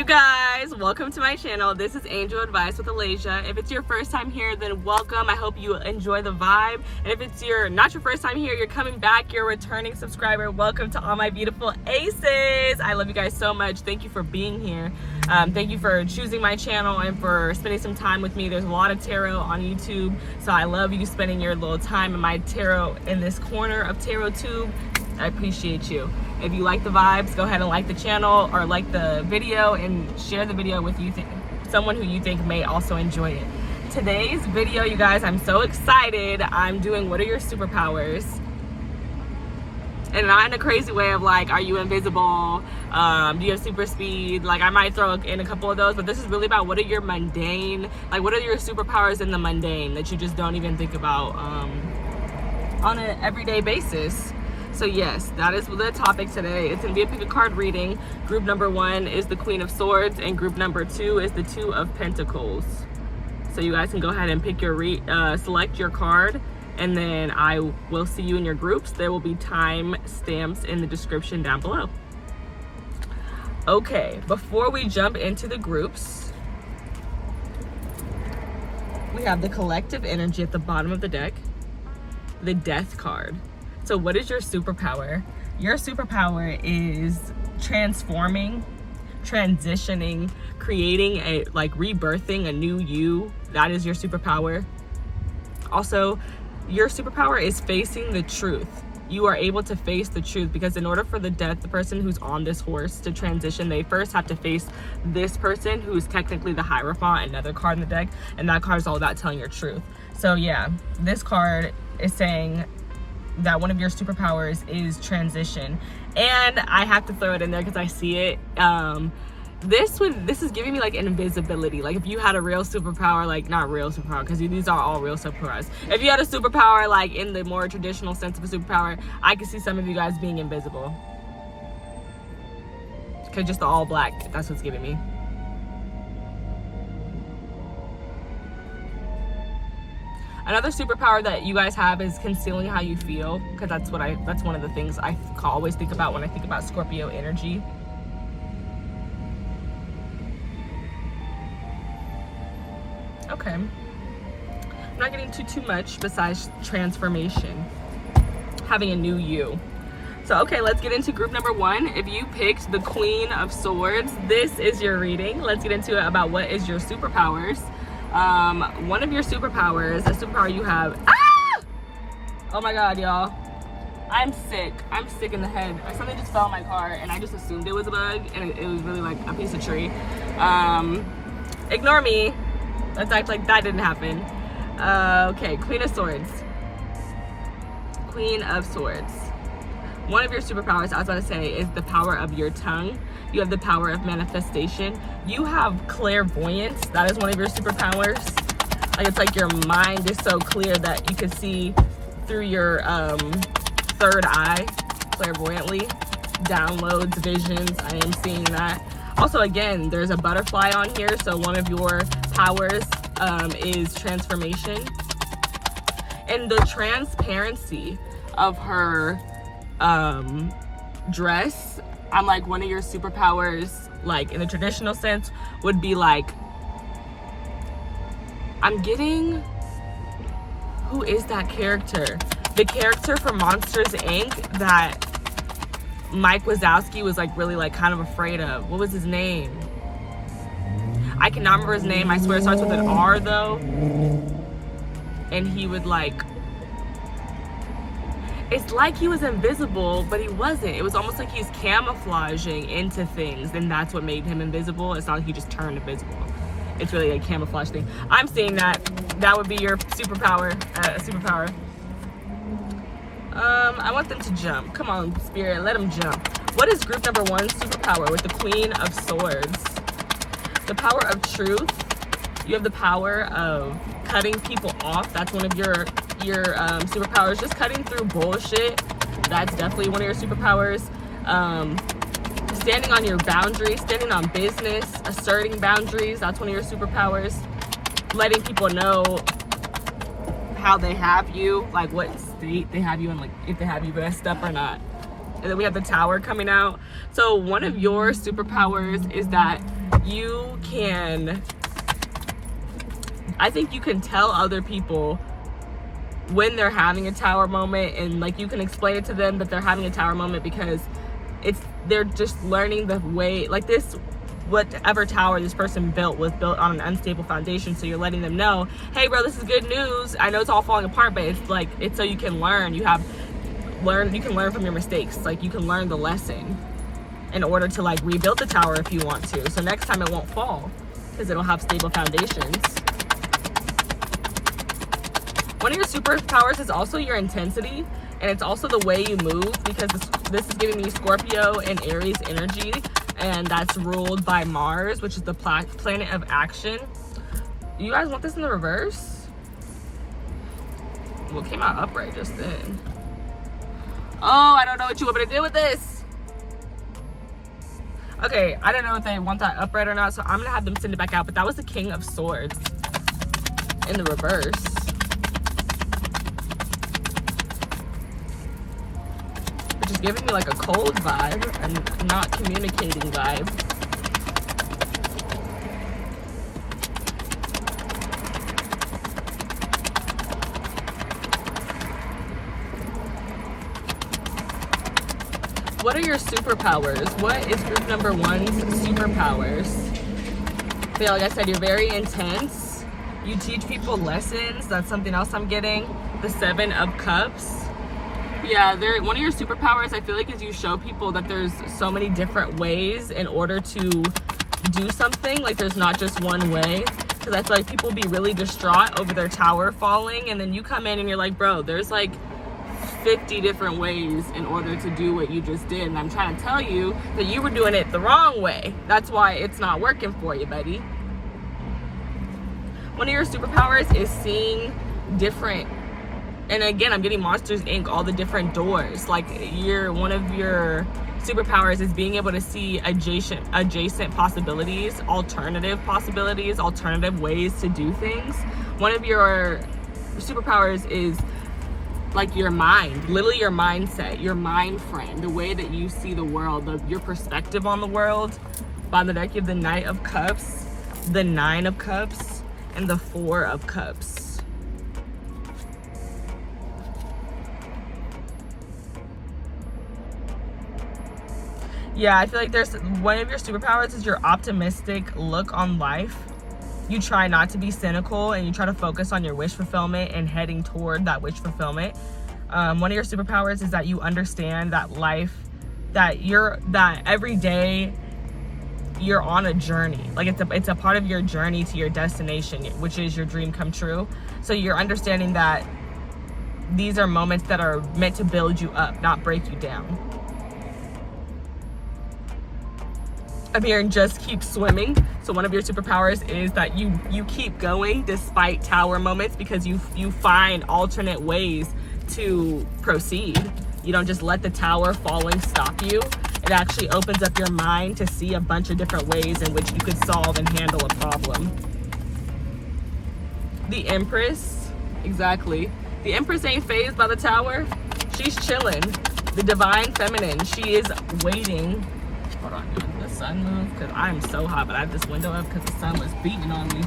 you guys, welcome to my channel. This is Angel Advice with Aleijalewis. If it's your first time here, then welcome. I hope you enjoy the vibe. And if it's not your first time here, you're coming back, you're a returning subscriber, welcome to all my beautiful aces. I love you guys so much. Thank you for being here. Thank you for choosing my channel and for spending some time with me. There's a lot of tarot on YouTube, so I love you spending your little time in my tarot, in this corner of tarot tube. I appreciate you. If you like the vibes, go ahead and like the channel or like the video and share the video with someone who you think may also enjoy it. Today's video, you guys, I'm so excited. I'm doing what are your superpowers? And not in a crazy way of like, are you invisible? Do you have super speed? Like, I might throw in a couple of those, but this is really about what are your mundane, like what are your superpowers in the mundane that you just don't even think about on an everyday basis. So yes, that is the topic today. It's gonna be a pick a card reading. Group number 1 is the Queen of Swords and group number 2 is the Two of Pentacles. So you guys can go ahead and pick your select your card, and then I will see you in your groups. There will be time stamps in the description down below. Okay, before we jump into the groups, we have the collective energy at the bottom of the deck, the Death card. So what is your superpower? Your superpower is transforming, transitioning, creating rebirthing a new you. That is your superpower. Also, your superpower is facing the truth. You are able to face the truth because in order for the person who's on this horse to transition, they first have to face this person who's technically the Hierophant, another card in the deck, and that card is all about telling your truth. So yeah, this card is saying that one of your superpowers is transition, and I have to throw it in there because I see it. This is giving me like invisibility. Like if you had a real superpower, like not real superpower because these are all real superpowers. If you had a superpower like in the more traditional sense of a superpower, I can see some of you guys being invisible. Because just the all black, that's what's giving me. Another superpower that you guys have is concealing how you feel, because that's one of the things I always think about when I think about Scorpio energy. Okay. I'm not getting too much besides transformation, having a new you. So okay, let's get into group number 1. If you picked the Queen of Swords, this is your reading. Let's get into it about what is your superpowers. One of your superpowers, a superpower you have. Oh my god, y'all, I'm sick in the head. Something just fell in my car and I just assumed it was a bug, and it was really like a piece of tree. Ignore me. Let's act like that didn't happen. Okay, Queen of Swords. Queen of Swords. One of your superpowers, I was about to say, is the power of your tongue. You have the power of manifestation. You have clairvoyance. That is one of your superpowers. Like it's like your mind is so clear that you can see through your third eye, clairvoyantly. Downloads, visions, I am seeing that. Also, again, there's a butterfly on here, so one of your powers is transformation. And the transparency of her dress, I'm like, one of your superpowers, like in the traditional sense, would be like, I'm getting, who is that character? The character from Monsters Inc. that Mike Wazowski was like really like kind of afraid of. What was his name? I cannot remember his name. I swear it starts with an R though. And he would like, it's like he was invisible, but he wasn't. It was almost like he's camouflaging into things, and that's what made him invisible. It's not like he just turned invisible. It's really a camouflage thing. I'm seeing that. That would be your superpower. I want them to jump. Come on, Spirit, let them jump. What is group number 1 superpower with the Queen of Swords? The power of truth. You have the power of cutting people off. That's one of your superpowers. Just cutting through bullshit. That's definitely one of your superpowers. Standing on your boundaries, standing on business, asserting boundaries. That's one of your superpowers. Letting people know how they have you, like what state they have you in, like if they have you messed up or not. and then we have the tower coming out. So one of your superpowers is that you can, I think you can tell other people when they're having a tower moment, and like you can explain it to them that they're having a tower moment because they're just learning the way, like this, whatever tower this person built was built on an unstable foundation. So you're letting them know, hey bro, this is good news. I know it's all falling apart, but it's like, it's so you can learn. You can learn from your mistakes. Like you can learn the lesson in order to like rebuild the tower if you want to. So next time it won't fall because it'll have stable foundations. One of your superpowers is also your intensity, and it's also the way you move, because this is giving me Scorpio and Aries energy, and that's ruled by Mars, which is the planet of action. You guys want this in the reverse? Well, it came out upright just then. Oh, I don't know what you want me to do with this. Okay, I don't know if they want that upright or not, so I'm gonna have them send it back out. But that was the King of Swords in the reverse. Which is giving me like a cold vibe and not communicating vibe. What are your superpowers? What is group number 1's superpowers? So yeah, like I said, you're very intense. You teach people lessons. That's something else I'm getting. The 7 of Cups. Yeah, one of your superpowers, I feel like, is you show people that there's so many different ways in order to do something. Like there's not just one way. Because I feel like people be really distraught over their tower falling, and then you come in and you're like, bro, there's like 50 different ways in order to do what you just did, and I'm trying to tell you that you were doing it the wrong way. That's why it's not working for you, buddy. One of your superpowers is seeing different, and again, I'm getting Monsters Inc., all the different doors. Like one of your superpowers is being able to see adjacent possibilities, alternative ways to do things. One of your superpowers is like your mind, literally your mindset, your mind frame, the way that you see the world, your perspective on the world. By the deck, you have the Knight of Cups, the 9 of Cups, and the 4 of Cups. Yeah, I feel like there's one of your superpowers is your optimistic look on life. You try not to be cynical, and you try to focus on your wish fulfillment and heading toward that wish fulfillment. One of your superpowers is that you understand that life, that every day you're on a journey. Like it's a part of your journey to your destination, which is your dream come true. So you're understanding that these are moments that are meant to build you up, not break you down. I'm hearing just keep swimming. So one of your superpowers is that you keep going despite tower moments, because you find alternate ways to proceed. You don't just let the tower falling stop you. It actually opens up your mind to see a bunch of different ways in which you could solve and handle a problem. The Empress, exactly. The Empress ain't fazed by the tower. She's chilling. The Divine Feminine, she is waiting. Hold on, did the sun move? Because I'm so hot, but I have this window up because the sun was beating on me.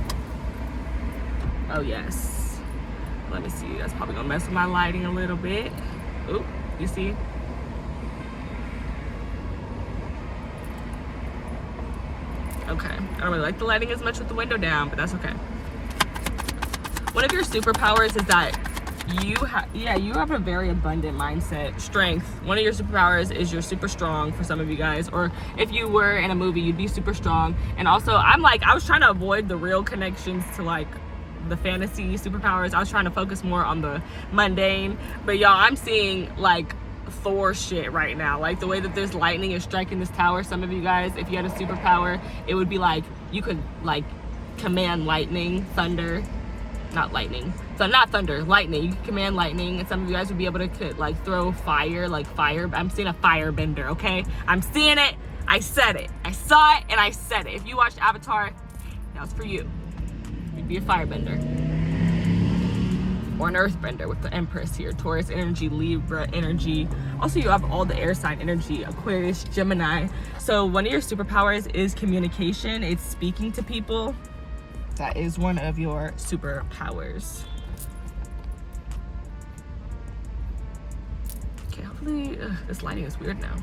Oh yes. Let me see. That's probably gonna mess with my lighting a little bit. Oop, you see? Okay. I don't really like the lighting as much with the window down, but that's okay. One of your superpowers is that you have a very abundant mindset. Strength. One of your superpowers is you're super strong for some of you guys, or if you were in a movie, you'd be super strong. And also, I was trying to avoid the real connections to like the fantasy superpowers. I was trying to focus more on the mundane, but y'all, I'm seeing like Thor shit right now. Like the way that this lightning is striking this tower. Some of you guys, if you had a superpower, it would be like you could like command lightning, thunder. Not lightning. So not thunder, lightning. You can command lightning, and some of you guys would be able to like throw fire, like fire. I'm seeing a firebender, okay? I'm seeing it. I said it. I saw it and I said it. If you watched Avatar, that was for you. You'd be a firebender. or an earthbender with the Empress here. Taurus energy, Libra energy. Also, you have all the air sign energy, Aquarius, Gemini. So one of your superpowers is communication. It's speaking to people. That is one of your superpowers. Okay, hopefully, this lighting is weird now.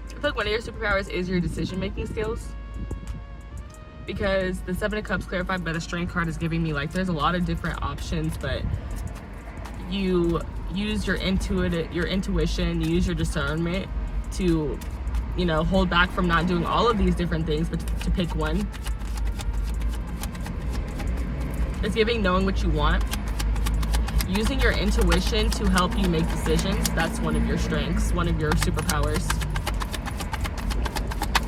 I feel like one of your superpowers is your decision-making skills, because the Seven of Cups clarified by the Strength card is giving me like there's a lot of different options, but you use your intuition, you use your discernment to, you know, hold back from not doing all of these different things, but to pick one. It's giving knowing what you want, using your intuition to help you make decisions. That's one of your strengths, one of your superpowers.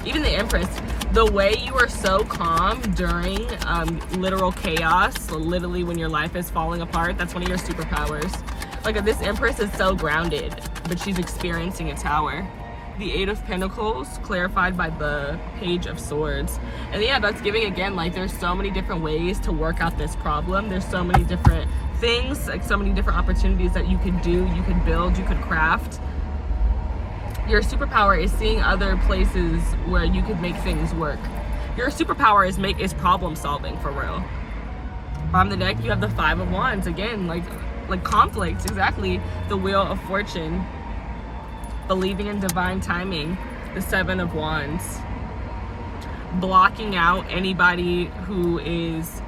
Even the Empress, the way you are so calm during literal chaos, literally when your life is falling apart, that's one of your superpowers. Like this Empress is so grounded, but she's experiencing a tower. The Eight of Pentacles, clarified by the Page of Swords. And yeah, that's giving again, like there's so many different ways to work out this problem. There's so many different things, like so many different opportunities that you could do, you could build, you could craft. Your superpower is seeing other places where you could make things work. Your superpower is problem solving, for real. Bottom of the deck, you have the Five of Wands. Again, like conflict, exactly. The Wheel of Fortune. Believing in divine timing. The Seven of Wands. Blocking out anybody who is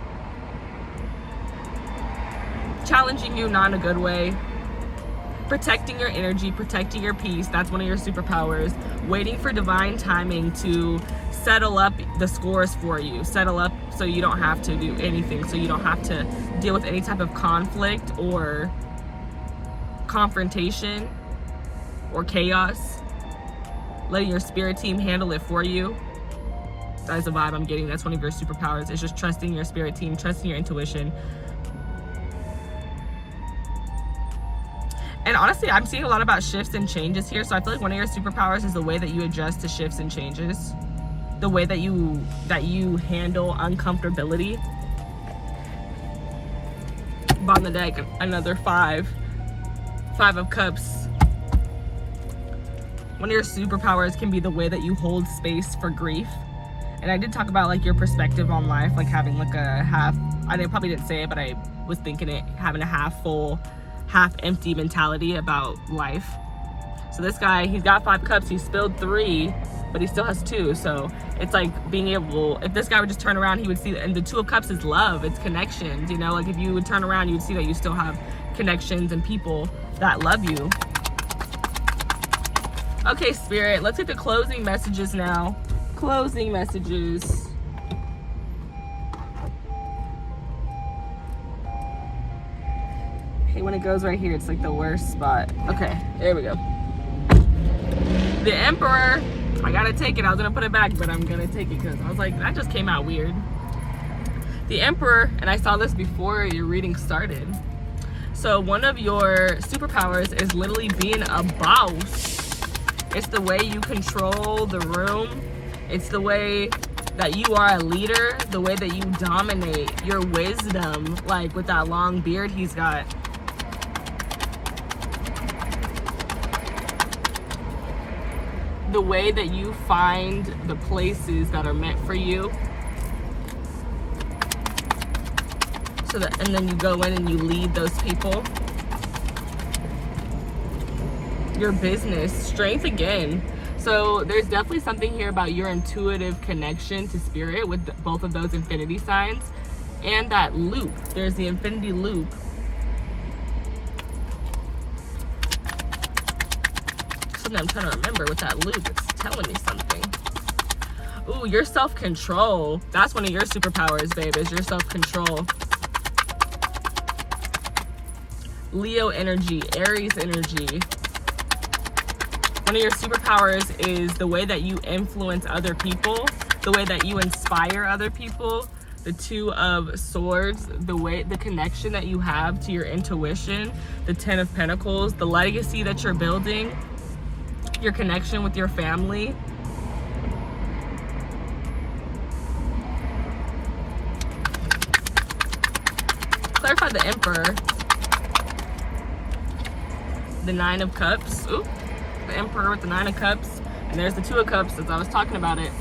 challenging you, not in a good way. Protecting your energy, protecting your peace. That's one of your superpowers. Waiting for divine timing to settle up the scores for you. Settle up so you don't have to do anything. So you don't have to deal with any type of conflict or confrontation or chaos. Letting your spirit team handle it for you. That is the vibe I'm getting. That's one of your superpowers. It's just trusting your spirit team, trusting your intuition. And honestly, I'm seeing a lot about shifts and changes here. So I feel like one of your superpowers is the way that you adjust to shifts and changes. The way that you handle uncomfortability. Bottom of the deck, another Five of Cups. One of your superpowers can be the way that you hold space for grief. And I did talk about like your perspective on life, like having like a half, I probably didn't say it, but I was thinking it, having a half full, half empty mentality about life. So this guy, he's got 5 cups, he spilled 3, but he still has 2. So it's like being able, if this guy would just turn around, he would see, and the 2 of cups is love, it's connections, you know, like if you would turn around, you would see that you still have connections and people that love you. Okay, Spirit, let's get the closing messages now. Closing messages. When it goes right here, it's like the worst spot. Okay, there we go. The Emperor. I gotta take it. I was gonna put it back, but I'm gonna take it because I was like, that just came out weird. The Emperor, and I saw this before your reading started. So one of your superpowers is literally being a boss. It's the way you control the room. It's the way that you are a leader, the way that you dominate, your wisdom, like with that long beard he's got. The way that you find the places that are meant for you. So that, and then you go in and you lead those people. Your business, strength again. So there's definitely something here about your intuitive connection to spirit with both of those infinity signs. And that loop, there's the infinity loop. Something I'm trying to remember with that loop, it's telling me something. Ooh, your self-control. That's one of your superpowers, babe, is your self-control. Leo energy, Aries energy. One of your superpowers is the way that you influence other people, the way that you inspire other people. The 2 of Swords, the connection that you have to your intuition. The 10 of Pentacles, the legacy that you're building. Your connection with your family. clarify the Emperor. The Nine of Cups. Ooh, the Emperor with the Nine of Cups. And there's the Two of Cups as I was talking about it.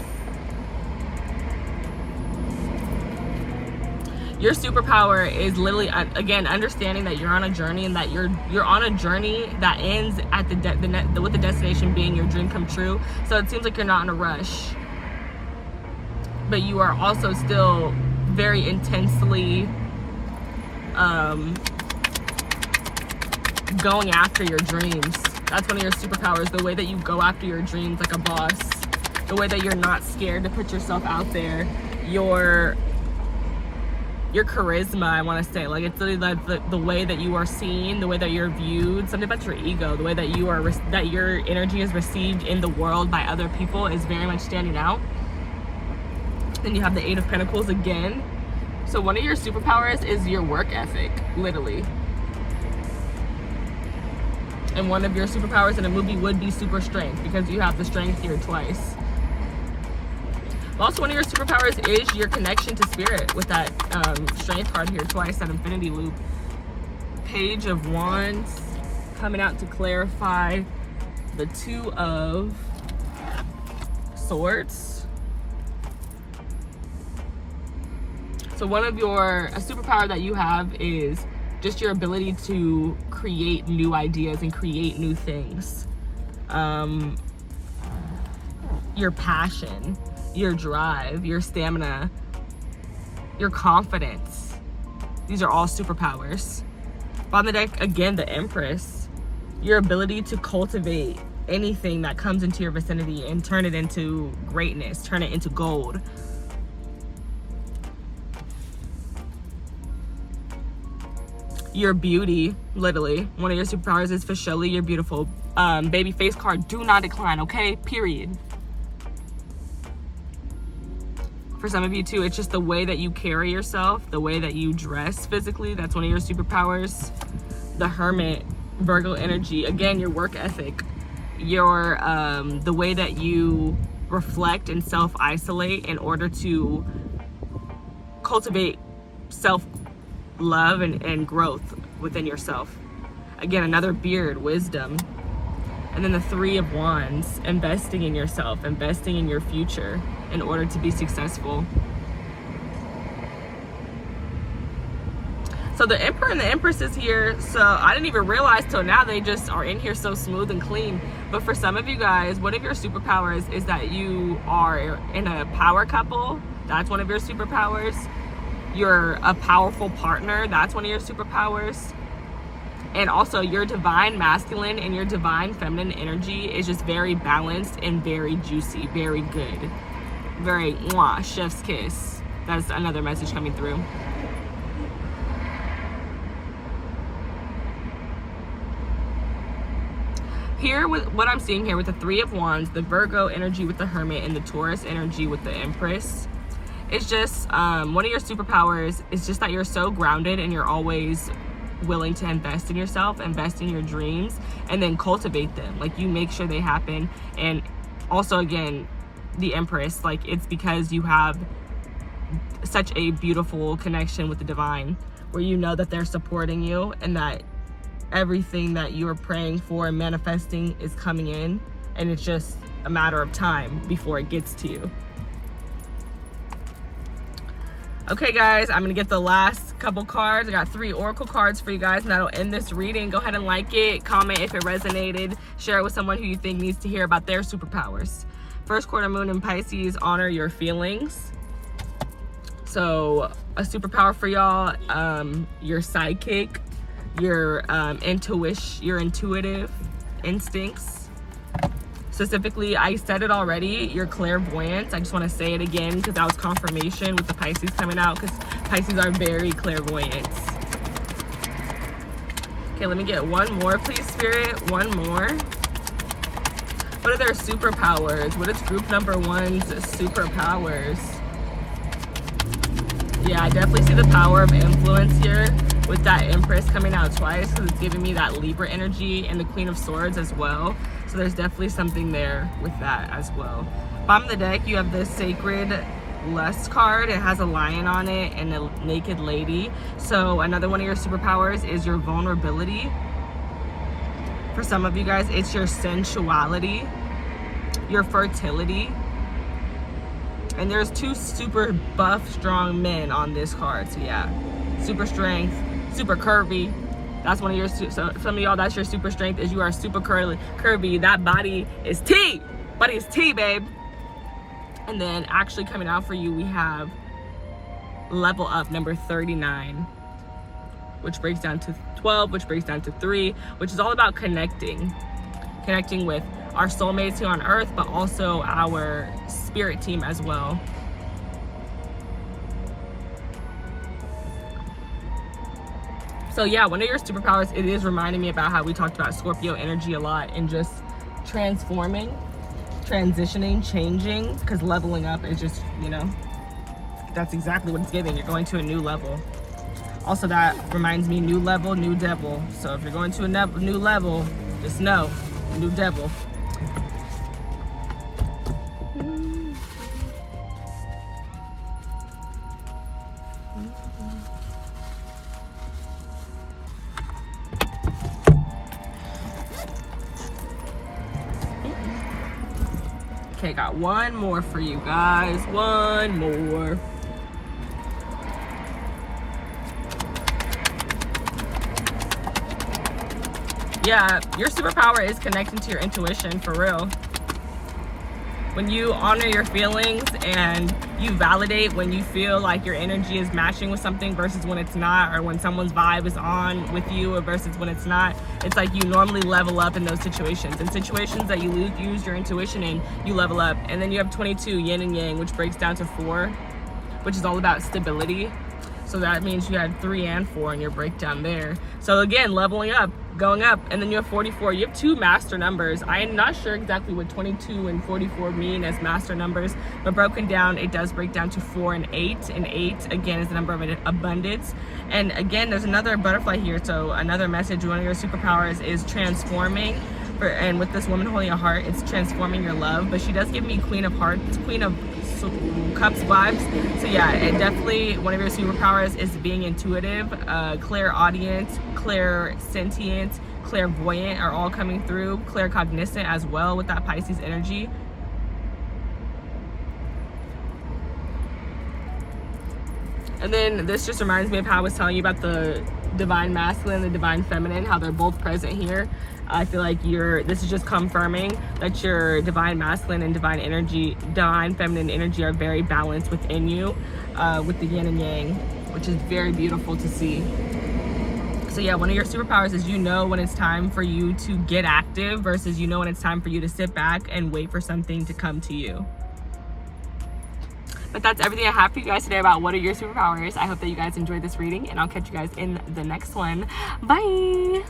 Your superpower is literally, again, understanding that you're on a journey, and that you're on a journey that ends at with the destination being your dream come true. So it seems like you're not in a rush, but you are also still very intensely going after your dreams. That's one of your superpowers, the way that you go after your dreams like a boss, the way that you're not scared to put yourself out there, your charisma, I want to say, like, it's really like the way that you are seen, the way that you're viewed, something about your ego, the way that you are, that your energy is received in the world by other people is very much standing out. Then you have the Eight of Pentacles again. So one of your superpowers is your work ethic, literally. And one of your superpowers in a movie would be super strength, because you have the strength here twice. Also, one of your superpowers is your connection to spirit with that strength card here twice, that infinity loop. Page of Wands coming out to clarify the Two of Swords. So one of a superpower that you have is just your ability to create new ideas and create new things. Your passion, your drive, your stamina, your confidence. These are all superpowers. On the deck, again, the Empress. Your ability to cultivate anything that comes into your vicinity and turn it into greatness, turn it into gold. Your beauty, literally. One of your superpowers is officially you're beautiful. Baby face card, do not decline, okay? Period. For some of you too, it's just the way that you carry yourself, the way that you dress physically. That's one of your superpowers. The Hermit, Virgo energy. Again, your work ethic, your the way that you reflect and self-isolate in order to cultivate self-love and growth within yourself. Again, another beard, wisdom. And then the Three of Wands, investing in yourself, investing in your future in order to be successful. So the Emperor and the Empress is here. So I didn't even realize till now they just are in here so smooth and clean. But for some of you guys, one of your superpowers is that you are in a power couple. That's one of your superpowers. You're a powerful partner. That's one of your superpowers. And also your divine masculine and your divine feminine energy is just very balanced and very juicy, very good. Very mwah, chef's kiss. That's another message coming through. Here, with what I'm seeing here with the Three of Wands, the Virgo energy with the Hermit, and the Taurus energy with the Empress, it's just one of your superpowers is just that you're so grounded and you're always willing to invest in yourself, invest in your dreams, and then cultivate them. Like, you make sure they happen. And also, again, the Empress, like, it's because you have such a beautiful connection with the divine, where you know that they're supporting you and that everything that you're praying for and manifesting is coming in, and it's just a matter of time before it gets to you. Okay, guys, I'm gonna get the last couple cards. I got 3 oracle cards for you guys, and that'll end this reading. Go ahead and like it, comment if it resonated, share it with someone who you think needs to hear about their superpowers. First quarter moon in Pisces, honor your feelings. So a superpower for y'all, your psychic, your your intuitive instincts. Specifically, I said it already, your clairvoyance. I just want to say it again because that was confirmation with the Pisces coming out, because Pisces are very clairvoyant. Okay, let me get one more, please, Spirit. One more. What are their superpowers? What is group number 1's superpowers? Yeah, I definitely see the power of influence here with that Empress coming out twice, because it's giving me that Libra energy, and the Queen of Swords as well. So there's definitely something there with that as well. Bottom of the deck, you have the Sacred lust card. It has a lion on it and a naked lady. So another one of your superpowers is your vulnerability. For some of you guys, it's your sensuality, your fertility. And there's 2 super buff, strong men on this card. So yeah, super strength, super curvy. That's one of your, so some of y'all, that's your super strength, is you are super curvy. That body is tea. Body is tea, babe. And then actually coming out for you, we have level up number 39, which breaks down to 12, which breaks down to 3, which is all about connecting with our soulmates here on earth, but also our spirit team as well. So yeah, one of your superpowers, it is reminding me about how we talked about Scorpio energy a lot, and just transforming, transitioning, changing, because leveling up is just, you know, that's exactly what it's giving. You're going to a new level. Also, that reminds me, new level, new devil. So if you're going to a new level, just know, new devil. Okay, got one more for you guys. One more. Yeah, your superpower is connecting to your intuition, for real. When you honor your feelings and you validate when you feel like your energy is matching with something versus when it's not, or when someone's vibe is on with you versus when it's not, it's like you normally level up in those situations. In situations that you use your intuition in, you level up. And then you have 22, yin and yang, which breaks down to 4, which is all about stability. So that means you had 3 and 4 in your breakdown there. So again, leveling up, going up. And then you have 44. You have 2 master numbers. I am not sure exactly what 22 and 44 mean as master numbers, but broken down, it does break down to 4 and 8. And 8, again, is the number of abundance. And again, there's another butterfly here. So another message, one of your superpowers is transforming. And with this woman holding a heart, it's transforming your love. But she does give me Queen of Hearts, Queen of Cups vibes. So yeah, it definitely, one of your superpowers is being intuitive, clairaudient, clairsentient, clairvoyant are all coming through, claircognizant as well with that Pisces energy. And then this just reminds me of how I was telling you about the divine masculine and the divine feminine, how they're both present here. I feel like this is just confirming that your divine masculine and divine feminine energy are very balanced within you, with the yin and yang, which is very beautiful to see. So yeah, one of your superpowers is you know when it's time for you to get active versus you know when it's time for you to sit back and wait for something to come to you. But that's everything I have for you guys today about what are your superpowers. I hope that you guys enjoyed this reading, and I'll catch you guys in the next one. Bye!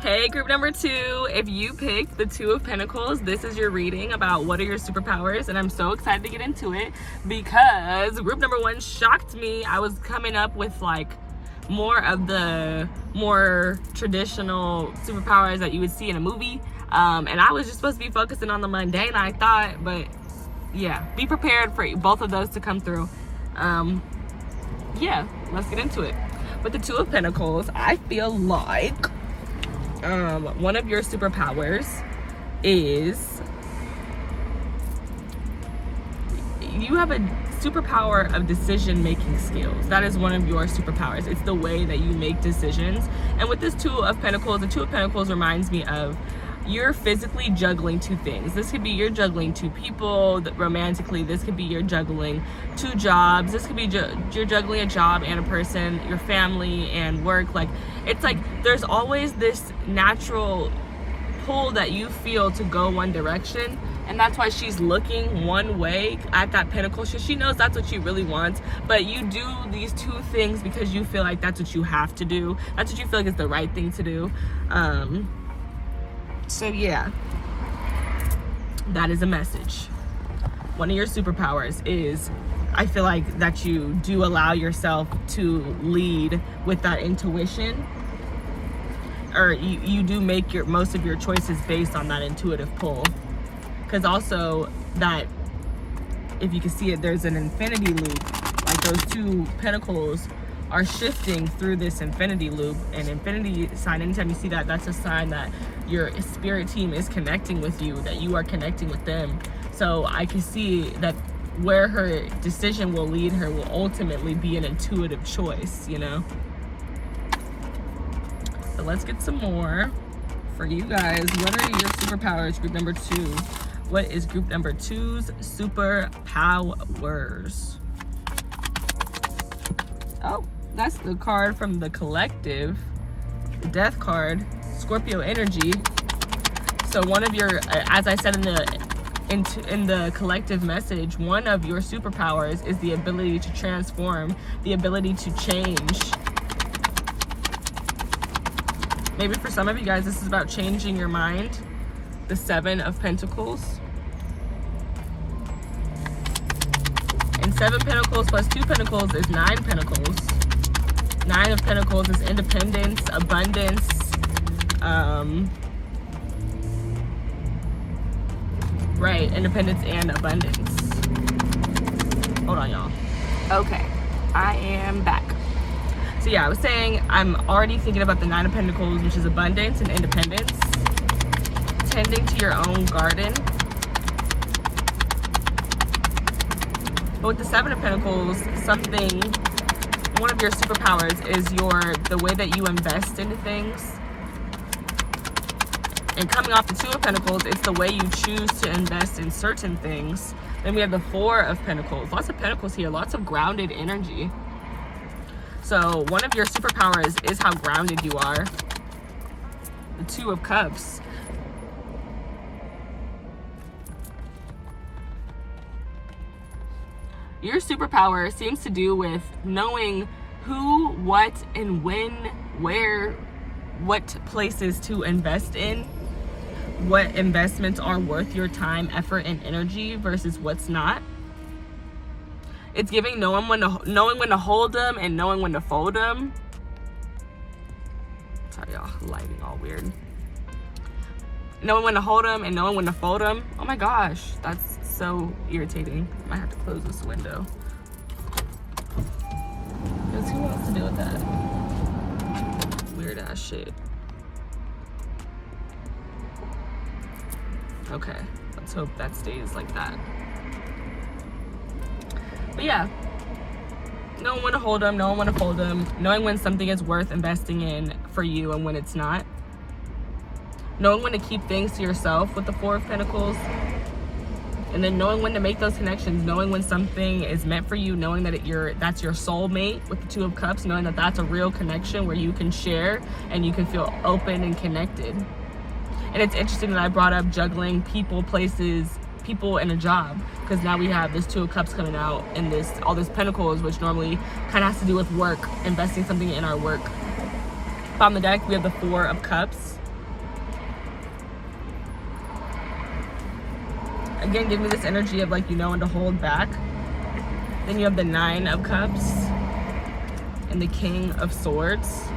Hey, group number 2, if you picked the 2 of Pentacles, this is your reading about what are your superpowers, and I'm so excited to get into it because group number 1 shocked me. I was coming up with like more of the more traditional superpowers that you would see in a movie, and I was just supposed to be focusing on the mundane, I thought, but yeah, be prepared for both of those to come through. Yeah, let's get into it. With the 2 of Pentacles, I feel like one of your superpowers is you have a superpower of decision-making skills. That is one of your superpowers. It's the way that you make decisions. And with this 2 of Pentacles, the 2 of Pentacles reminds me of you're physically juggling 2 things. This could be you're juggling 2 people romantically. This could be you're juggling 2 jobs. This could be you're juggling a job and a person, your family and work. Like, it's like there's always this natural pull that you feel to go one direction, and that's why she's looking one way at that pentacle. She knows that's what she really wants, but you do these 2 things because you feel like that's what you have to do. That's what you feel like is the right thing to do. So yeah, that is a message. One of your superpowers is, I feel like that you do allow yourself to lead with that intuition, or you do make most of your choices based on that intuitive pull. Because also that if you can see it, there's an infinity loop. Like those two pentacles are shifting through this infinity loop. And infinity sign, anytime you see that, that's a sign that your spirit team is connecting with you, that you are connecting with them. So I can see that where her decision will lead her will ultimately be an intuitive choice, you know? So let's get some more for you guys. What are your superpowers, group number 2? What is group number 2's superpowers? Oh, that's the card from the collective, the death card, Scorpio energy. So one of your, as I said in the collective message, one of your superpowers is the ability to transform, the ability to change. Maybe for some of you guys, this is about changing your mind. The 7 of Pentacles. And 7 Pentacles plus 2 Pentacles is 9 Pentacles. 9 of Pentacles is independence, abundance, right, independence and abundance. Hold on, y'all. Okay, I am back. So yeah, I was saying I'm already thinking about the 9 of Pentacles, which is abundance and independence. Tending to your own garden. But with the 7 of Pentacles, one of your superpowers is the way that you invest into things. And coming off the 2 of Pentacles, it's the way you choose to invest in certain things. Then we have the 4 of Pentacles. Lots of Pentacles here, lots of grounded energy. So one of your superpowers is how grounded you are. The 2 of Cups. Your superpower seems to do with knowing who, what, and when, where, what places to invest in, what investments are worth your time, effort, and energy versus what's not. It's giving knowing when to hold them and knowing when to fold them. Sorry, y'all, lighting all weird. Knowing when to hold them and knowing when to fold them. Oh my gosh, that's so irritating. I might have to close this window. Because who wants to deal with that weird ass shit? Okay, let's hope that stays like that. But yeah, knowing when to hold them, knowing when to fold them, knowing when something is worth investing in for you and when it's not. Knowing when to keep things to yourself with the 4 of Pentacles. And then knowing when to make those connections, knowing when something is meant for you, knowing that that's your soulmate with the 2 of Cups, knowing that that's a real connection where you can share and you can feel open and connected. And it's interesting that I brought up juggling people, places, people, and a job, because now we have this 2 of Cups coming out and all this Pentacles, which normally kind of has to do with work, investing something in our work. Bottom of the deck, we have the 4 of Cups. Again, give me this energy of like, when to hold back. Then you have the 9 of Cups and the King of Swords.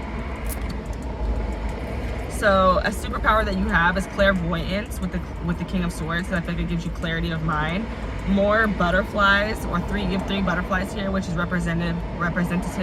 So a superpower that you have is clairvoyance with the King of Swords. So I think it gives you clarity of mind. More butterflies, or you have 3 butterflies here, which is representative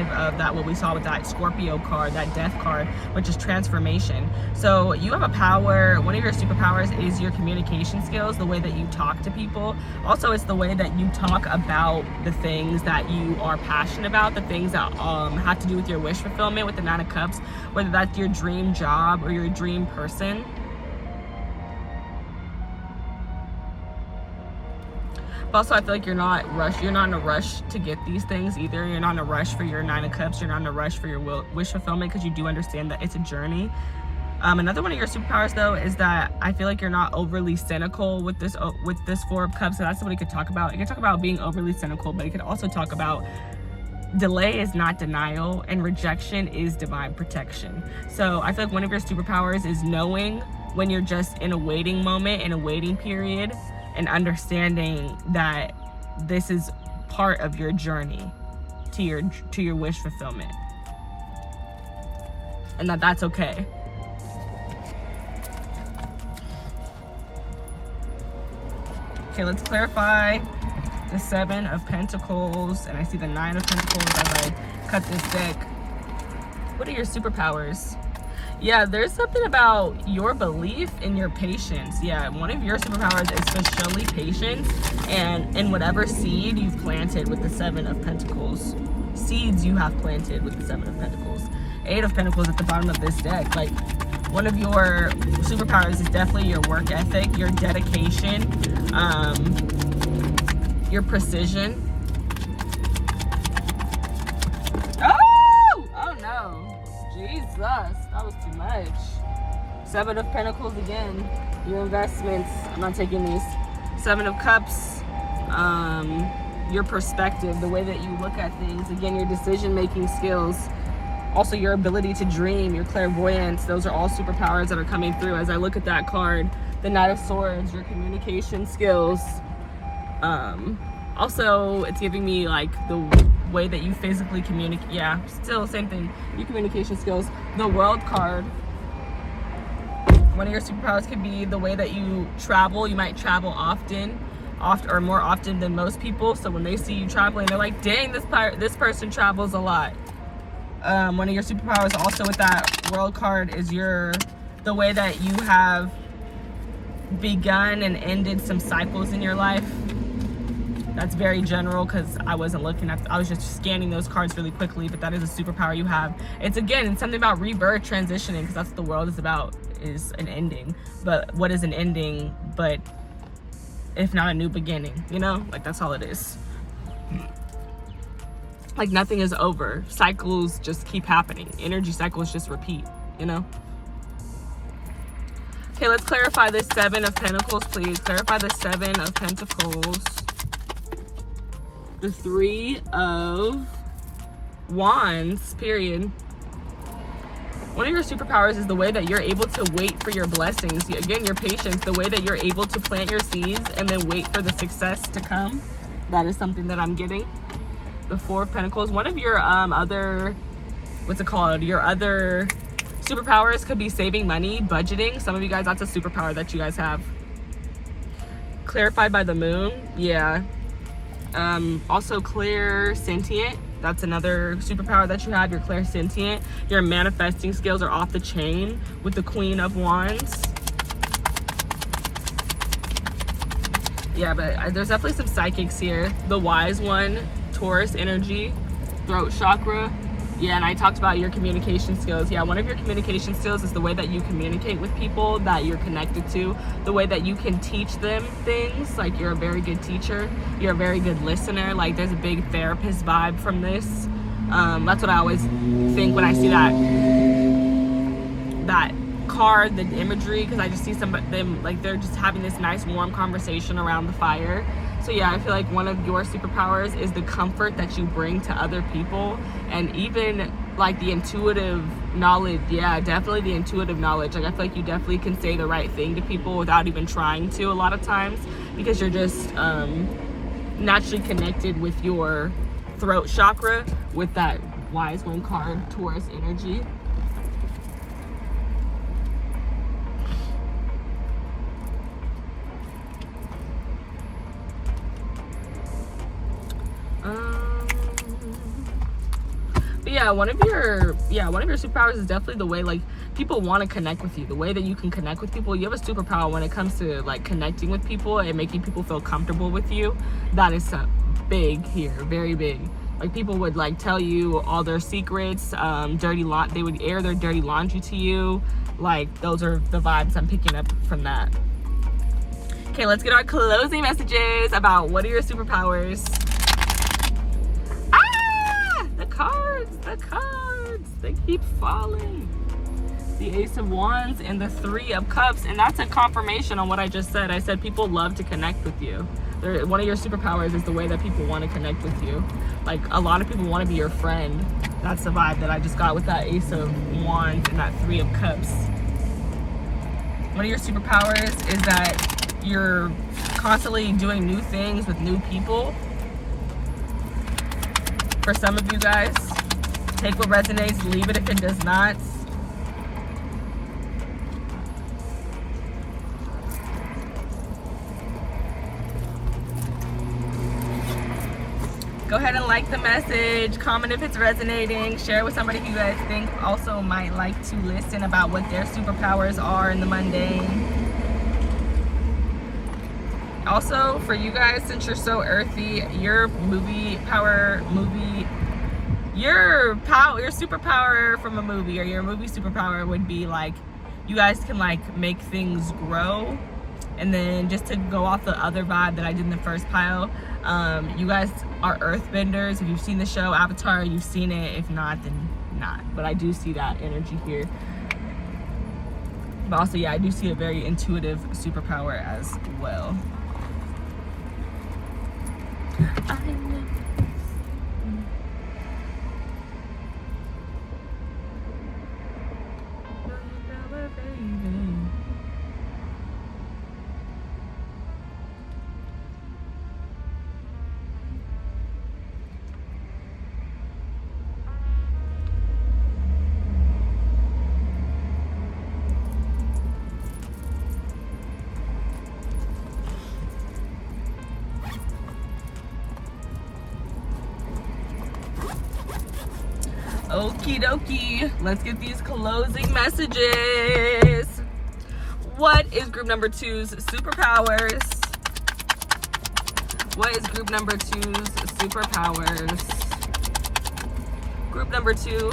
of that what we saw with that Scorpio card, that death card, which is transformation. So you have a power. One of your superpowers is your communication skills, the way that you talk to people. Also, it's the way that you talk about the things that you are passionate about, the things that have to do with your wish fulfillment with the 9 of Cups, whether that's your dream job or your dream person. Also, I feel like you're not in a rush to get these things either. You're not in a rush for your 9 of Cups. You're not in a rush for your wish fulfillment, because you do understand that it's a journey. Another one of your superpowers, though, is that I feel like you're not overly cynical with this 4 of Cups. So that's what it could talk about. It could talk about being overly cynical, but it could also talk about delay is not denial and rejection is divine protection. So I feel like one of your superpowers is knowing when you're just in a waiting moment, in a waiting period, and understanding that this is part of your journey to your wish fulfillment, and that's okay. Okay, let's clarify the Seven of Pentacles, and I see the Nine of Pentacles as I cut this deck. What are your superpowers? Yeah, there's something about your belief and your patience. Yeah, one of your superpowers is for surely patience, and in whatever seed you've planted with the Seven of Pentacles. Seeds you have planted with the Seven of Pentacles. Eight of Pentacles at the bottom of this deck. Like, one of your superpowers is definitely your work ethic, your dedication, your precision. Oh no. Jesus, that was too much. Seven of Pentacles again. Your investments. I'm not taking these. Seven of Cups. Your perspective, the way that you look at things. Again, your decision-making skills. Also, your ability to dream, your clairvoyance. Those are all superpowers that are coming through as I look at that card. The Knight of Swords, your communication skills. Also, it's giving me like the way that you physically communicate. Yeah, still same thing. Your communication skills. The World card. One of your superpowers could be the way that you travel. You might travel often or more often than most people. So when they see you traveling, they're like, dang, this person travels a lot. One of your superpowers also with that World card is the way that you have begun and ended some cycles in your life. That's very general because I wasn't looking at, I was just scanning those cards really quickly, but that is a superpower you have. It's something about rebirth, transitioning, because that's what the world is about, is an ending. But what is an ending but if not a new beginning, you know? Like, that's all it is. Like, nothing is over. Cycles just keep happening. Energy cycles just repeat, you know? Okay, let's clarify this Seven of Pentacles, please. Clarify the Seven of Pentacles. The Three of Wands, period. One of your superpowers is the way that you're able to wait for your blessings. Again, your patience, the way that you're able to plant your seeds and then wait for the success to come. That is something that I'm getting. The Four of Pentacles. One of your other, your other superpowers could be saving money, budgeting. Some of you guys, that's a superpower that you guys have. Clarified by the Moon. Yeah. Also clairsentient. That's another superpower that you have. You're clairsentient. Your manifesting skills are off the chain with the Queen of Wands. Yeah, but there's definitely some psychics here. The Wise One, Taurus energy, throat chakra. Yeah, and I talked about your communication skills. Yeah, one of your communication skills is the way that you communicate with people that you're connected to, the way that you can teach them things. Like, you're a very good teacher, you're a very good listener. Like, there's a big therapist vibe from this. That's what I always think when I see that card, the imagery, because I just see them like they're just having this nice warm conversation around the fire. So yeah, I feel like one of your superpowers is the comfort that you bring to other people, and even like the intuitive knowledge. Yeah, definitely the intuitive knowledge. Like, I feel like you definitely can say the right thing to people without even trying to a lot of times, because you're just naturally connected with your throat chakra with that Wise One card, Taurus energy. But yeah, one of your superpowers is definitely the way, like, people want to connect with you, the way that you can connect with people. You have a superpower when it comes to like connecting with people and making people feel comfortable with you. That is big here, very big. Like, people would like tell you all their secrets, they would air their dirty laundry to you. Like, those are the vibes I'm picking up from that. Okay, let's get our closing messages about what are your superpowers. The cards, they keep falling. The Ace of Wands and the Three of Cups, and that's a confirmation on what I just said. I said people love to connect with you. One of your superpowers is the way that people want to connect with you. Like, a lot of people want to be your friend. That's the vibe that I just got with that Ace of Wands and that Three of Cups. One of your superpowers is that you're constantly doing new things with new people. For some of you guys, take what resonates, leave it if it does not. go ahead and like the message, comment if it's resonating, share it with somebody who you guys think also might like to listen about what their superpowers are in the mundane. Also, for you guys, since you're so earthy, your superpower from a movie, or your movie superpower, would be like, you guys can like make things grow. And then just to go off the other vibe that I did in the first pile, you guys are earthbenders. If you've seen the show Avatar, you've seen it. If not, then not. But I do see that energy here. But also, yeah, I do see a very intuitive superpower as well. Okie dokie, let's get these closing messages. What is group number 2's superpowers? What is group number 2's superpowers? Group number 2,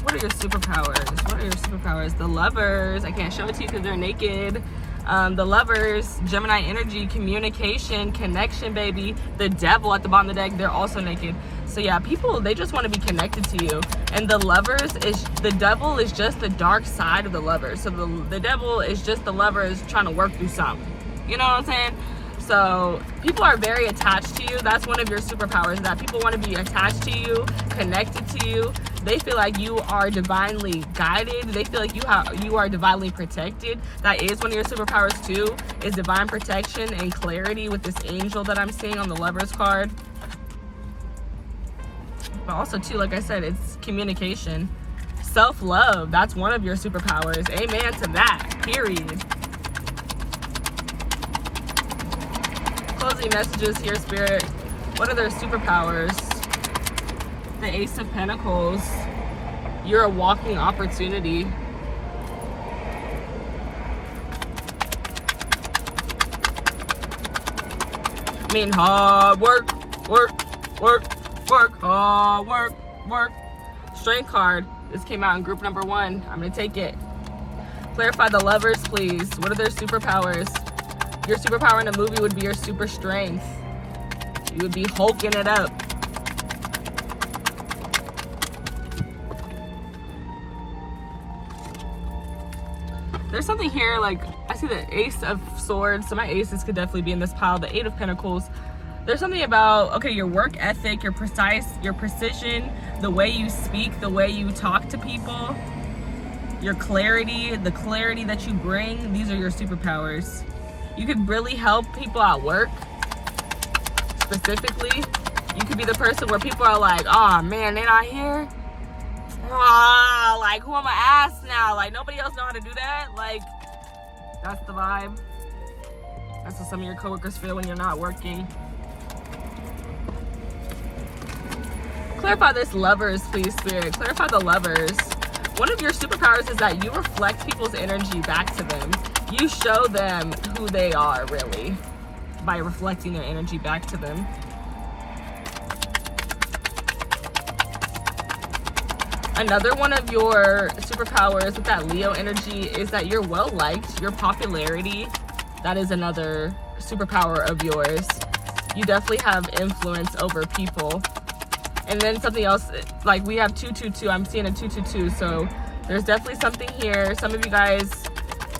what are your superpowers? What are your superpowers? The lovers, I can't show it to you because they're naked. The lovers, Gemini energy, communication, connection, baby. The devil at the bottom of the deck, they're also naked. So yeah, people, they just want to be connected to you. And the lovers, the devil is just the dark side of the lovers. So the devil is just the lovers trying to work through something. You know what I'm saying? So people are very attached to you. That's one of your superpowers, that people want to be attached to you, connected to you. They feel like you are divinely guided. They feel like you are divinely protected. That is one of your superpowers too, is divine protection and clarity with this angel that I'm seeing on the Lovers card. But also too, like I said, it's communication. Self-love, that's one of your superpowers. Amen to that, period. Closing messages here, Spirit. What are their superpowers? The Ace of Pentacles. You're a walking opportunity. I mean, hard work, hard work. Strength card. This came out in group number 1. I'm gonna take it. Clarify the lovers, please. What are their superpowers? Your superpower in a movie would be your super strength. You would be hulking it up. There's something here, like, I see the Ace of Swords, so my aces could definitely be in this pile. The Eight of Pentacles. There's something about, okay, your work ethic, your precision, the way you speak, the way you talk to people, your clarity, the clarity that you bring. These are your superpowers. You could really help people at work. Specifically, you could be the person where people are like, oh man, they're not here. Oh, like, who am I ask now? Like, nobody else know how to do that. Like, that's the vibe. That's what some of your coworkers feel when you're not working. Clarify this lovers, please, Spirit. Clarify the lovers. One of your superpowers is that you reflect people's energy back to them. You show them who they are, really, by reflecting their energy back to them. Another one of your superpowers with that Leo energy is that you're well-liked. Your popularity, that is another superpower of yours. You definitely have influence over people. And then something else, like we have 222. I'm seeing a 222. So there's definitely something here. Some of you guys,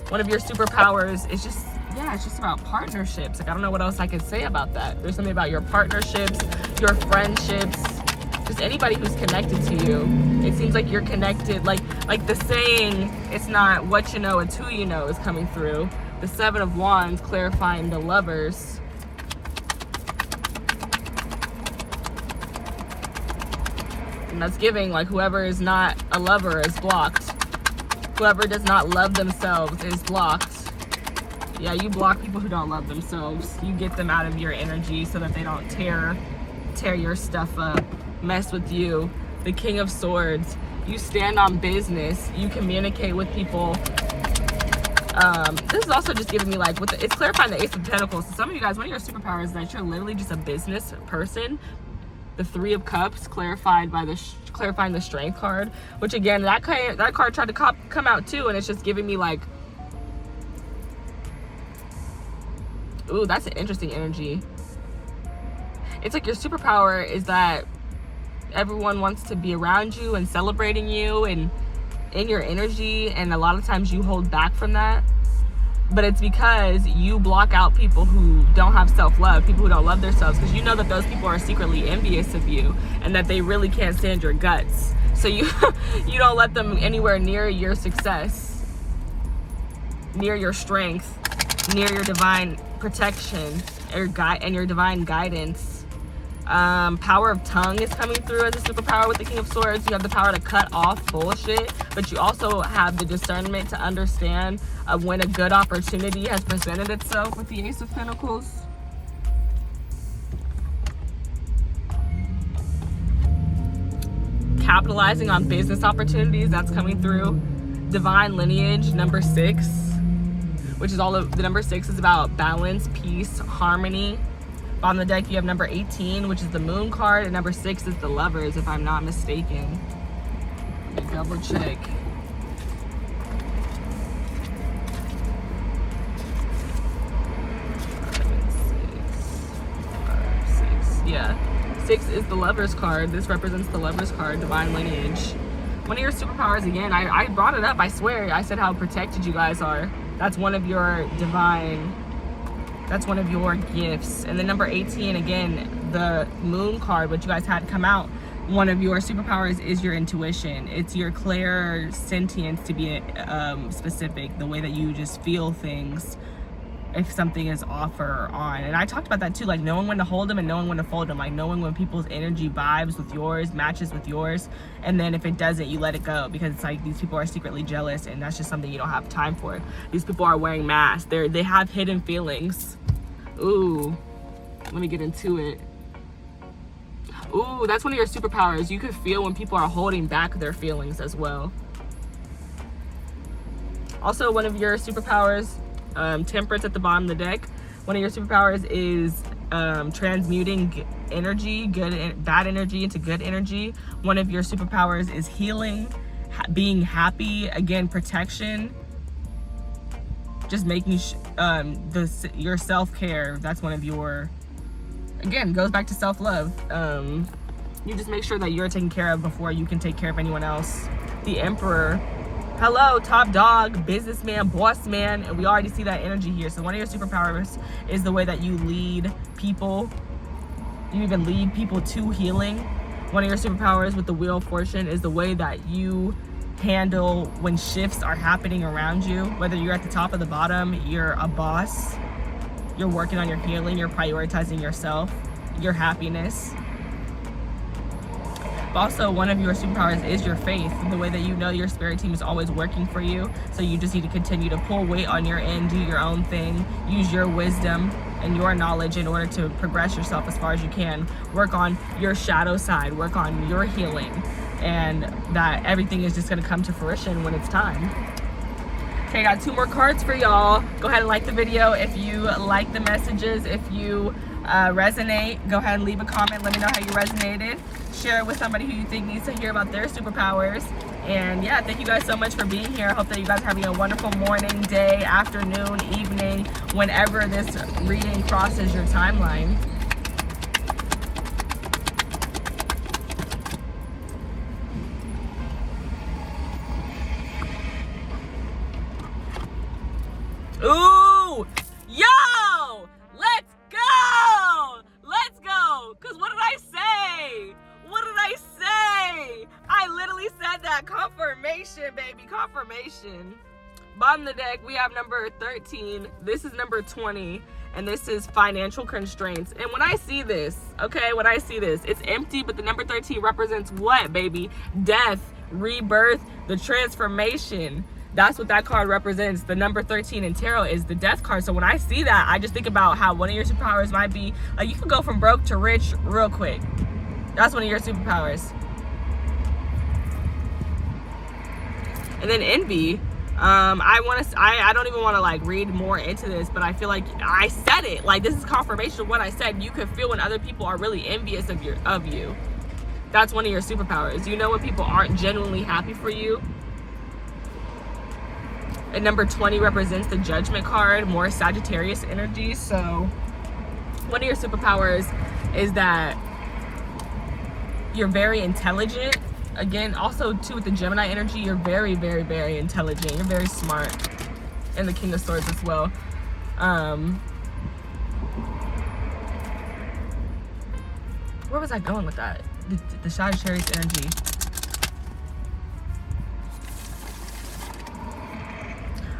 one of your superpowers is just, yeah, it's just about partnerships. Like, I don't know what else I could say about that. There's something about your partnerships, your friendships, just anybody who's connected to you. It seems like you're connected, like the saying, it's not what you know, it's who you know is coming through. The Seven of Wands clarifying the lovers. And that's giving, like, whoever is not a lover is blocked. Whoever does not love themselves is blocked. Yeah, you block people who don't love themselves. You get them out of your energy so that they don't tear tear your stuff up, mess with you. The King of Swords. You stand on business. You communicate with people. This is also just giving me like, it's clarifying the Ace of Pentacles. So some of you guys, one of your superpowers is that you're literally just a business person. The Three of Cups, clarified by clarifying the Strength card, which again, that card tried to come out too, and it's just giving me like, ooh, that's an interesting energy. It's like your superpower is that everyone wants to be around you and celebrating you and in your energy, and a lot of times you hold back from that. But it's because you block out people who don't have self-love, people who don't love themselves, because you know that those people are secretly envious of you and that they really can't stand your guts. So you you don't let them anywhere near your success, near your strength, near your divine protection and your divine guidance. Power of tongue is coming through as a superpower with the King of Swords. You have the power to cut off bullshit, but you also have the discernment to understand when a good opportunity has presented itself with the Ace of Pentacles. Capitalizing on business opportunities, that's coming through. Divine lineage, number 6, which is all of the number 6 is about balance, peace, harmony. On the deck, you have number 18, which is the Moon card, and number 6 is the Lovers, if I'm not mistaken. Let me double check. Yeah, 6 is the Lovers card. This represents the Lovers card, divine lineage. One of your superpowers, again, I brought it up, I swear. I said how protected you guys are. That's one of your that's one of your gifts. And then number 18, again, the Moon card, which you guys had come out, one of your superpowers is your intuition. It's your clairsentience, to be specific, the way that you just feel things if something is off or on. And I talked about that too, like knowing when to hold them and knowing when to fold them, like knowing when people's energy vibes with yours, matches with yours, and then if it doesn't, you let it go, because it's like these people are secretly jealous and that's just something you don't have time for. These people are wearing masks. They have hidden feelings. Ooh, let me get into it. Ooh, that's one of your superpowers. You can feel when people are holding back their feelings as well. Also, one of your superpowers, Temperance at the bottom of the deck. One of your superpowers is transmuting energy, bad energy into good energy. One of your superpowers is healing, being happy, again, protection. Just making your self-care. That's one of your, again, goes back to self-love. You just make sure that you're taken care of before you can take care of anyone else. The Emperor. Hello, top dog, businessman, boss man, and we already see that energy here. So one of your superpowers is the way that you lead people. You even lead people to healing. One of your superpowers with the Wheel of Fortune is the way that you handle when shifts are happening around you. Whether you're at the top or the bottom, you're a boss. You're working on your healing, you're prioritizing yourself, your happiness. Also, one of your superpowers is your faith, the way that you know your spirit team is always working for you. So you just need to continue to pull weight on your end, do your own thing, use your wisdom and your knowledge in order to progress yourself as far as you can. Work on your shadow side, work on your healing, and that everything is just going to come to fruition when it's time. Okay, I got 2 more cards for y'all. Go ahead and like the video if you like the messages. If you resonate, go ahead and leave a comment. Let me know how you resonated. Share it with somebody who you think needs to hear about their superpowers. And yeah, thank you guys so much for being here. I hope that you guys are having a wonderful morning, day, afternoon, evening, whenever this reading crosses your timeline. Ooh, yo, let's go. Let's go. Because what did I say? What did I say? I literally said that. Confirmation, baby. Confirmation. Bottom of the deck, we have number 13. This is number 20. And this is financial constraints. And when I see this, okay, when I see this, it's empty, but the number 13 represents what, baby? Death, rebirth, the transformation. that's what that card represents. The number 13 in tarot is the death card. So when I see that, I just think about how one of your superpowers might be, like, you can go from broke to rich real quick. That's one of your superpowers. And then envy. I don't even want to like read more into this, but I feel like I said it. Like, this is confirmation of what I said. You could feel when other people are really envious of you. That's one of your superpowers. You know when people aren't genuinely happy for you. And number 20 represents the Judgment card, more Sagittarius energy. So one of your superpowers is that you're very intelligent. Again, also too with the Gemini energy, you're very, very, very intelligent. You're very smart. And the King of Swords as well. Where was I going with that? The Sagittarius energy.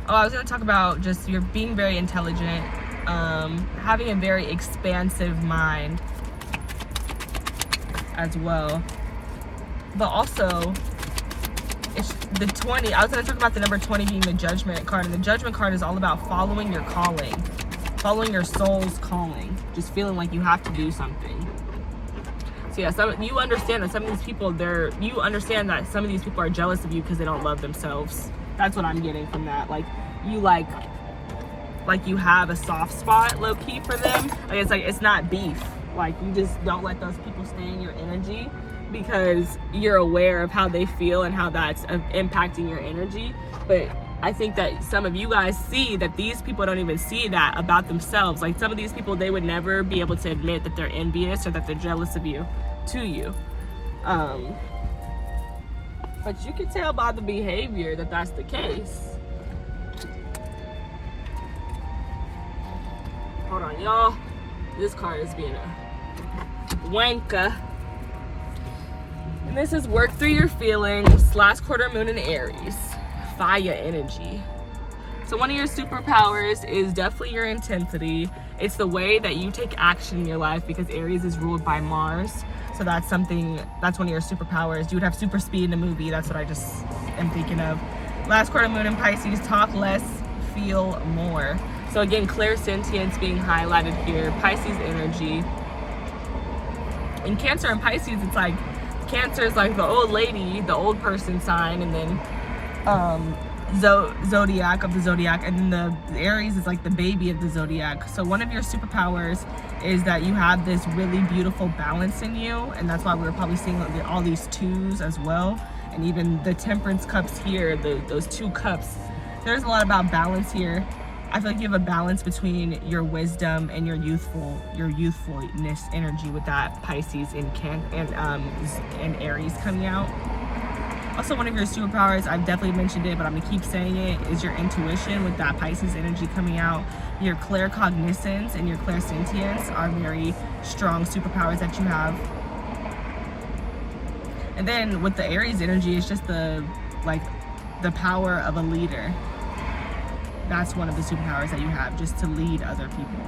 Oh, I was going to talk about just you're being very intelligent, having a very expansive mind as well. But also, it's the 20. I was going to talk about the number 20 being the Judgment card. And the Judgment card is all about following your calling, following your soul's calling, just feeling like you have to do something. So yeah, you understand that some of these people, you understand that some of these people are jealous of you because they don't love themselves. That's what I'm getting from that. Like, you like you have a soft spot low-key for them. Like, it's not beef. Like, you just don't let those people stay in your energy because you're aware of how they feel and how that's impacting your energy. But I think that some of you guys see that these people don't even see that about themselves. Like, some of these people, they would never be able to admit that they're envious or that they're jealous of you, to you. But you can tell by the behavior that that's the case. Hold on, y'all. This card is being a wanker. And this is work through your feelings. Last quarter moon in Aries. Fire energy. So one of your superpowers is definitely your intensity. It's the way that you take action in your life because Aries is ruled by Mars. So that's one of your superpowers. You would have super speed in a movie. That's what I just am thinking of. Last quarter moon in Pisces, talk less, feel more. So again, clairsentience being highlighted here. Pisces energy. In Cancer and Pisces, it's like, Cancer is like the old lady, the old person sign, and then zodiac of the zodiac, and then the Aries is like the baby of the zodiac. So one of your superpowers is that you have this really beautiful balance in you, and that's why we're probably seeing all these twos as well, and even the Temperance cups here, those 2 cups. There's a lot about balance here. I feel like you have a balance between your wisdom and your youthfulness energy with that Pisces and Aries coming out. Also, one of your superpowers, I've definitely mentioned it, but I'm gonna keep saying it, is your intuition with that Pisces energy coming out. Your claircognizance and your clairsentience are very strong superpowers that you have. And then with the Aries energy, it's just the power of a leader. That's one of the superpowers that you have, just to lead other people.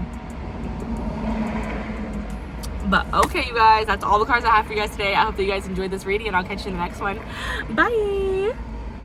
But okay, you guys, that's all the cards I have for you guys today. I hope that you guys enjoyed this reading, and I'll catch you in the next one. Bye!